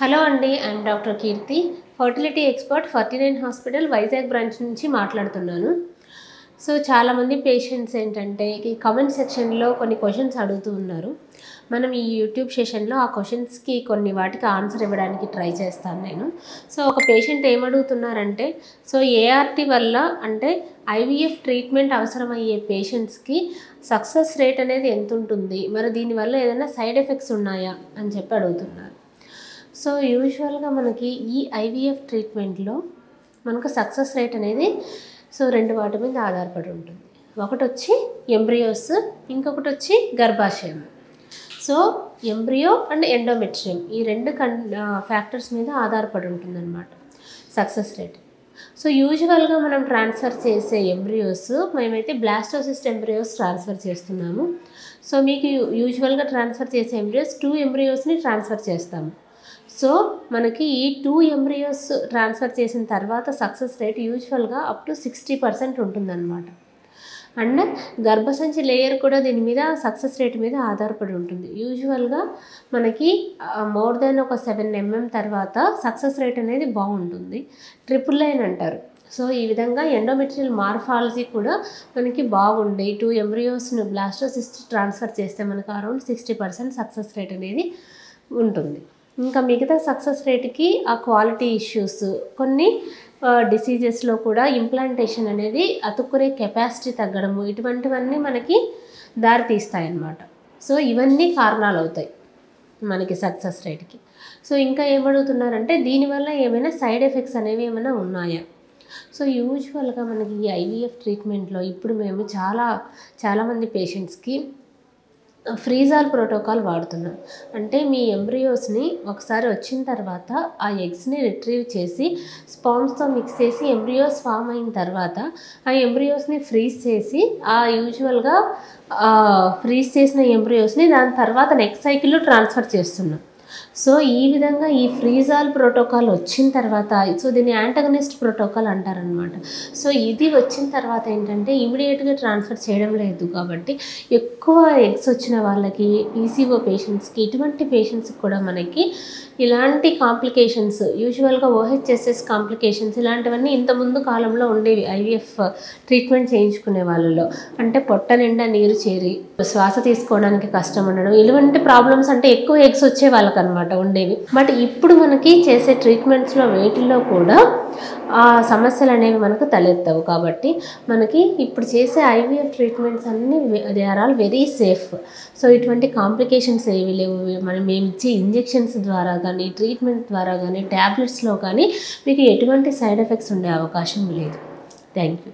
Hello అండి, I'm doctor Keerthi, fertility expert 49 hospital Vizag branch నుంచి మాట్లాడుతున్నాను. సో చాలామంది పేషెంట్స్ ఏంటంటే ఈ కమెంట్ సెక్షన్లో కొన్ని క్వశ్చన్స్ అడుగుతూ ఉన్నారు. మనం ఈ యూట్యూబ్ సెషన్లో ఆ క్వశ్చన్స్కి కొన్ని వాటికి ఆన్సర్ ఇవ్వడానికి ట్రై చేస్తాను నేను. సో ఒక పేషెంట్ ఏమడుగుతున్నారంటే, సో ఏఆర్టీ వల్ల అంటే ఐవీఎఫ్ ట్రీట్మెంట్ అవసరమయ్యే పేషెంట్స్కి సక్సెస్ రేట్ అనేది ఎంత ఉంటుంది, మరి దీనివల్ల ఏదైనా సైడ్ ఎఫెక్ట్స్ ఉన్నాయా అని చెప్పి అడుగుతున్నారు. సో యూజువల్గా మనకి ఈ ఐవీఎఫ్ ట్రీట్మెంట్లో మనకు సక్సెస్ రేట్ అనేది రెండు వాటి మీద ఆధారపడి ఉంటుంది. ఒకటి వచ్చి ఎంబ్రియోస్, ఇంకొకటి వచ్చి గర్భాశయం. సో ఎంబ్రియో అండ్ ఎండోమెట్రియం ఈ రెండు ఫ్యాక్టర్స్ మీద ఆధారపడి ఉంటుందన్నమాట సక్సెస్ రేట్. సో యూజువల్గా మనం ట్రాన్స్ఫర్ చేసే ఎంబ్రియోస్, మేమైతే బ్లాస్టోసిస్ట్ ఎంబ్రియోస్ ట్రాన్స్ఫర్ చేస్తున్నాము. సో మీకు యూజువల్గా ట్రాన్స్ఫర్ చేసే ఎంబ్రియోస్ 2 ఎంబ్రియోస్ని ట్రాన్స్ఫర్ చేస్తాము. సో మనకి ఈ 2 ఎంబ్రియోస్ ట్రాన్స్ఫర్ చేసిన తర్వాత సక్సెస్ రేట్ యూజువల్గా అప్ టు 60% ఉంటుందన్నమాట. అండ్ గర్భసంచి లేయర్ కూడా దీని మీద సక్సెస్ రేట్ మీద ఆధారపడి ఉంటుంది. యూజువల్గా మనకి మోర్ దెన్ ఒక 7 mm తర్వాత సక్సెస్ రేట్ అనేది బాగుంటుంది. ట్రిపుల్ లైన్ అంటారు. సో ఈ విధంగా ఎండోమెట్రియల్ మార్ఫాలజీ కూడా మనకి బాగుండి 2 ఎంబ్రియోస్ను బ్లాస్టోసిస్ట్ ట్రాన్స్ఫర్ చేస్తే మనకు అరౌండ్ 60% సక్సెస్ రేట్ అనేది ఉంటుంది. ఇంకా మిగతా సక్సెస్ రేట్కి ఆ క్వాలిటీ ఇష్యూస్, కొన్ని డిసీజెస్లో కూడా ఇంప్లాంటేషన్ అనేది అతుక్కునే కెపాసిటీ తగ్గడము, ఇటువంటివన్నీ మనకి దారి తీస్తాయన్నమాట. సో ఇవన్నీ కారణాలు అవుతాయి మనకి సక్సెస్ రేట్కి. సో ఇంకా ఏమడుగుతున్నారంటే దీనివల్ల ఏమైనా సైడ్ ఎఫెక్ట్స్ అనేవి ఏమైనా ఉన్నాయా? సో యూజువల్గా మనకి ఈ ఐవీఎఫ్ ట్రీట్మెంట్లో ఇప్పుడు మేము చాలామంది పేషెంట్స్కి ఫ్రీజాల్ ప్రోటోకాల్ వాడుతున్నాం. అంటే మీ ఎంబ్రియోస్ని ఒకసారి వచ్చిన తర్వాత ఆ ఎగ్స్ని రిట్రీవ్ చేసి స్పామ్స్తో మిక్స్ చేసి ఎంబ్రియోస్ ఫామ్ అయిన తర్వాత ఆ ఎంబ్రియోస్ని ఫ్రీజ్ చేసి ఆ యూజువల్గా ఫ్రీజ్ చేసిన ఎంబ్రియోస్ని దాని తర్వాత నెక్స్ట్ సైకిల్లో ట్రాన్స్ఫర్ చేస్తున్నాం. సో ఈ విధంగా ఈ ఫ్రీజాల్ ప్రోటోకాల్ వచ్చిన తర్వాత, సో దీన్ని యాంటగనిస్ట్ ప్రోటోకాల్ అంటారనమాట. సో ఇది వచ్చిన తర్వాత ఏంటంటే ఇమీడియట్గా ట్రాన్స్ఫర్ చేయడం లేదు కాబట్టి ఎక్కువ ఎగ్స్ వచ్చిన వాళ్ళకి, పీసీఓ పేషెంట్స్కి, ఇటువంటి పేషెంట్స్కి కూడా మనకి ఇలాంటి కాంప్లికేషన్స్, యూజువల్గా ఓహెచ్ఎస్ఎస్ కాంప్లికేషన్స్ ఇలాంటివన్నీ ఇంతకుముందు కాలంలో ఉండేవి ఐవీఎఫ్ ట్రీట్మెంట్ చేయించుకునే వాళ్ళలో. అంటే పొట్ట నిండా నీరు చేరి శ్వాస తీసుకోవడానికి కష్టం ఉండడం, ఇలాంటి ప్రాబ్లమ్స్ అంటే ఎక్కువ ఎగ్స్ వచ్చే వాళ్ళకి అనమాట ఉండేవి. బట్ ఇప్పుడు మనకి చేసే ట్రీట్మెంట్స్లో వేటిల్లో కూడా ఆ సమస్యలు అనేవి మనకు తలెత్తవు. కాబట్టి మనకి ఇప్పుడు చేసే ఐవీఎఫ్ ట్రీట్మెంట్స్ అన్నీ they are all very safe. So ఇటువంటి కాంప్లికేషన్స్ ఏవి లేవు. మేము ఇచ్చే ఇంజెక్షన్స్ ద్వారా కానీ, ట్రీట్మెంట్ ద్వారా కానీ, ట్యాబ్లెట్స్లో కానీ మీకు ఎటువంటి సైడ్ ఎఫెక్ట్స్ ఉండే అవకాశం లేదు. Thank you.